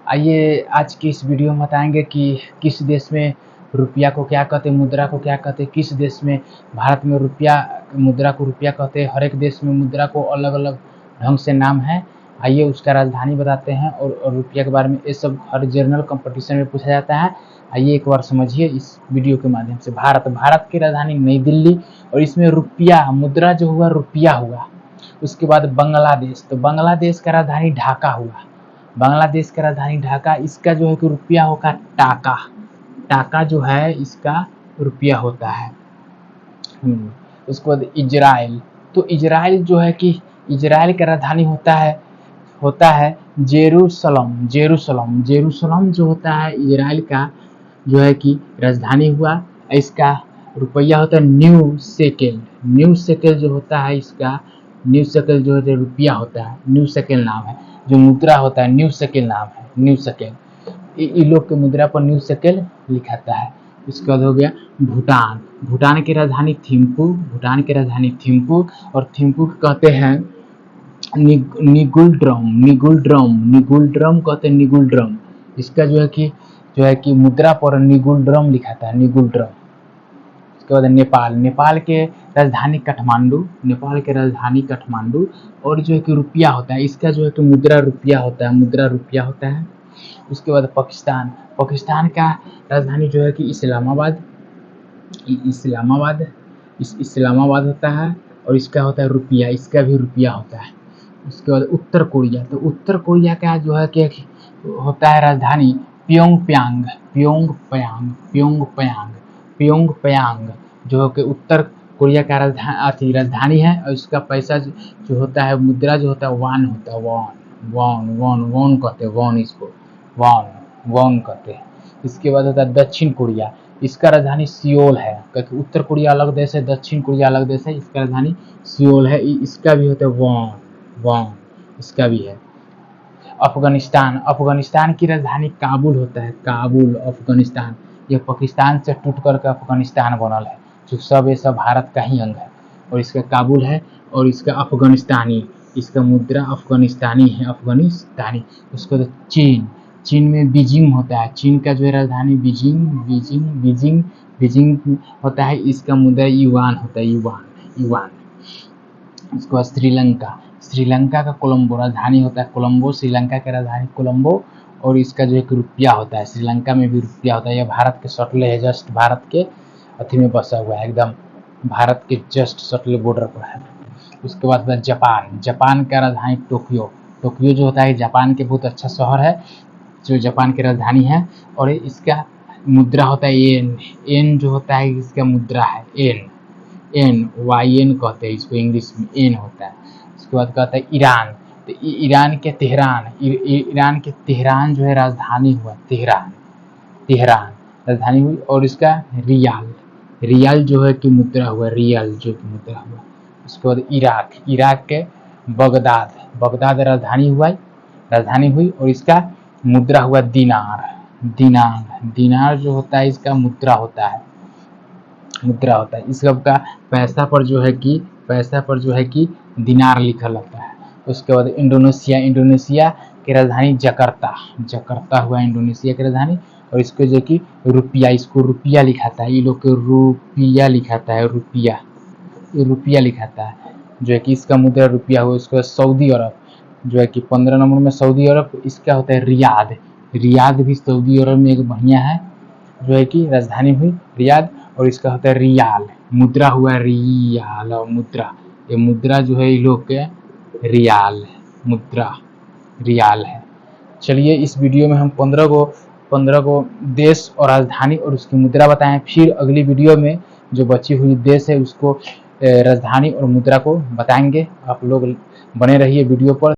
आइए आज की इस वीडियो में बताएंगे कि किस देश में रुपया को क्या कहते हैं, मुद्रा को क्या कहते हैं, किस देश में भारत में रुपया मुद्रा को रुपया कहते हैं। हर एक देश में मुद्रा को अलग अलग ढंग से नाम है। आइए उसका राजधानी बताते हैं और रुपया के बारे में। ये सब हर जर्नल कंपटीशन में पूछा जाता है। आइए एक बार समझिए इस वीडियो के माध्यम से। भारत की राजधानी नई दिल्ली, और इसमें रुपया मुद्रा जो हुआ रुपया हुआ। उसके बाद बांग्लादेश, तो बांग्लादेश का राजधानी ढाका हुआ। बांग्लादेश का राजधानी ढाका, इसका जो है कि रुपया होगा टाका। टाका जो है इसका रुपया होता है। उसके बाद इजराइल, तो इजराइल जो है कि इजराइल का राजधानी होता है जेरूसलम। जेरूसलम जो होता है इजराइल का जो है कि राजधानी हुआ। इसका रुपया होता है न्यू शेकेल। न्यू शेकेल जो होता है इसका, न्यू शेकेल जो है रुपया होता है। न्यू शेकेल नाम है, जो मुद्रा होता है न्यू शेकेल नाम है, न्यू शेकेल। इन लोग के मुद्रा पर न्यू शेकेल लिखाता है। इसके बाद हो गया भूटान। भूटान की राजधानी थिम्पू। भूटान की राजधानी थिम्पू, और थिम्पू कहते हैं निगुल ड्रम कहते हैं, निगुल ड्रम। इसका जो है कि मुद्रा पर निगुल ड्रम लिखाता है, निगुल ड्रम। उसके बाद नेपाल के राजधानी काठमांडू। नेपाल के राजधानी काठमांडू, और जो है कि रुपया होता है इसका जो है कि मुद्रा रुपया होता है, मुद्रा रुपया होता है। उसके बाद पाकिस्तान का राजधानी जो है कि इस्लामाबाद होता है, और इसका होता है रुपया, इसका भी रुपया होता है। उसके बाद उत्तर कोरिया, तो उत्तर कोरिया का जो है कि होता है राजधानी प्योंगयांग, जो है कि उत्तर कोरिया का राजधानी है। और इसका पैसा जो होता है, मुद्रा जो होता है वान होता है, वॉन कहते हैं, वॉन इसको वॉन कहते हैं। इसके बाद होता है दक्षिण कोरिया। इसका राजधानी सियोल है, क्योंकि उत्तर कोरिया अलग देश है, दक्षिण कोरिया अलग देश है। इसका राजधानी सियोल है। इसका भी होता है वॉन, इसका भी है। अफगानिस्तान की राजधानी काबुल होता है, काबुल अफगानिस्तान। यह पाकिस्तान से टूट कर अफगानिस्तान बनल है, जो सब ये सब भारत का ही अंग है। और इसका काबुल है, और इसका अफगानिस्तानी, इसका मुद्रा अफगानिस्तानी है, अफगानिस्तानी। उसके बाद चीन में बीजिंग होता है। चीन का जो है राजधानी बीजिंग होता है। इसका मुद्रा युआन होता है, युआन। उसके बाद श्रीलंका का कोलंबो राजधानी होता है, कोलंबो। श्रीलंका का राजधानी कोलंबो, और इसका जो है कि रुपया होता है। श्रीलंका में भी रुपया होता है। यह भारत के सटले है, जस्ट भारत के अथी में बसा हुआ है, एकदम भारत के जस्ट सटले बॉर्डर पर है। उसके बाद जापान का राजधानी टोक्यो जो होता है जापान के बहुत अच्छा शहर है, जो जापान की राजधानी है। और इसका मुद्रा होता है एन जो होता है इसका मुद्रा है एन YN कहते हैं इसको, इंग्लिश में एन होता है। उसके बाद कहता है ईरान, तो ईरान के तेहरान जो है राजधानी हुआ, तेहरान राजधानी हुई। और इसका रियाल जो है कि मुद्रा हुआ, रियाल जो कि मुद्रा हुआ। उसके बाद इराक के बगदाद राजधानी हुई, और इसका मुद्रा हुआ दिनार जो होता है इसका मुद्रा होता है। इस सब का पैसा पर जो है कि दिनार लिखा लगता है। उसके बाद इंडोनेशिया की राजधानी जकार्ता हुआ, इंडोनेशिया की राजधानी। और इसको जो कि इसको रुपया लिखाता है, ये लोग के रुपया लिखाता है, रुपया लिखाता है, जो है कि इसका मुद्रा रुपया हुआ। उसके बाद सऊदी अरब जो है कि 15 नंबर में सऊदी अरब, इसका होता है रियाद भी सऊदी अरब में एक बढ़िया है, जो है कि राजधानी हुई रियाद। और इसका होता है रियाल, मुद्रा हुआ रियाल। और ये मुद्रा जो है ये लोग के रियाल है। चलिए इस वीडियो में हम 15 को देश और राजधानी और उसकी मुद्रा बताएं। फिर अगली वीडियो में जो बची हुई देश है उसको राजधानी और मुद्रा को बताएंगे। आप लोग बने रहिए वीडियो पर।